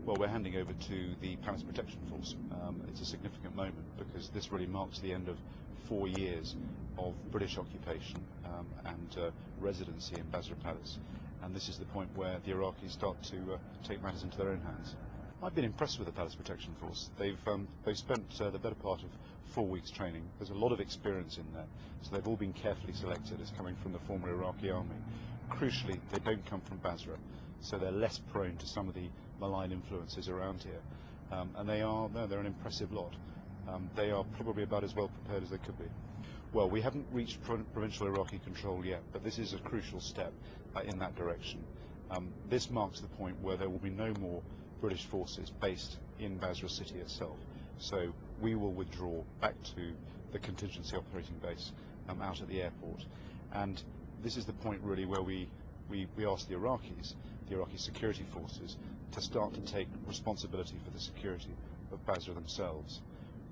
Well, we're handing over to the Palace Protection Force. It's a significant moment because this really marks the end of 4 years of British occupation and residency in Basra Palace. And this is the point where the Iraqis start to take matters into their own hands. I've been impressed with the Palace Protection Force. They've spent the better part of 4 weeks training. There's a lot of experience in there, so they've all been carefully selected as coming from the former Iraqi army. Crucially, they don't come from Basra, so they're less prone to some of the malign influences around here. And they're an impressive lot. They are probably about as well prepared as they could be. Well, we haven't reached provincial Iraqi control yet, but this is a crucial step in that direction. This marks the point where there will be no more British forces based in Basra city itself. So we will withdraw back to the contingency operating base out at the airport. And this is the point really where we ask the Iraqis, the Iraqi security forces, to start to take responsibility for the security of Basra themselves.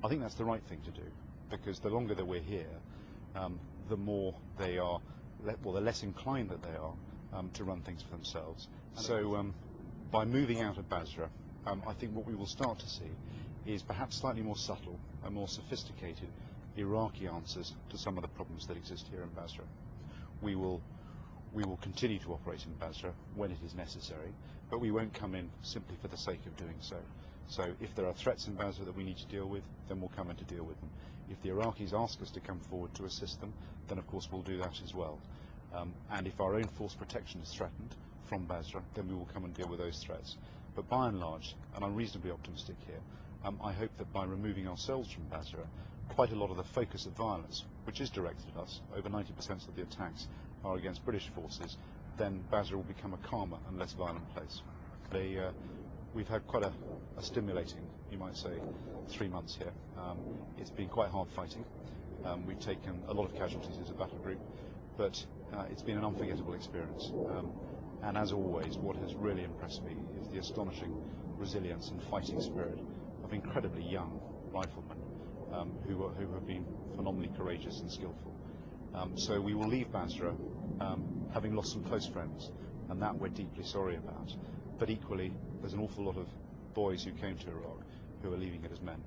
I think that's the right thing to do, because the longer that we're here, the more they are, well, the less inclined that they are to run things for themselves. So by moving out of Basra, I think what we will start to see is perhaps slightly more subtle and more sophisticated Iraqi answers to some of the problems that exist here in Basra. We will continue to operate in Basra when it is necessary, but we won't come in simply for the sake of doing so. So if there are threats in Basra that we need to deal with, then we'll come in to deal with them. If the Iraqis ask us to come forward to assist them, then of course we'll do that as well. And if our own force protection is threatened from Basra, then we will come and deal with those threats. But by and large, and I'm reasonably optimistic here, I hope that by removing ourselves from Basra, quite a lot of the focus of violence, which is directed at us, over 90% of the attacks are against British forces, then Basra will become a calmer and less violent place. We've had quite a stimulating, you might say, 3 months here. It's been quite hard fighting. We've taken a lot of casualties as a battle group, but it's been an unforgettable experience. And as always, what has really impressed me is the astonishing resilience and fighting spirit of incredibly young riflemen who have been phenomenally courageous and skillful. So we will leave Basra having lost some close friends, and that we're deeply sorry about. But equally, there's an awful lot of boys who came to Iraq who are leaving it as men.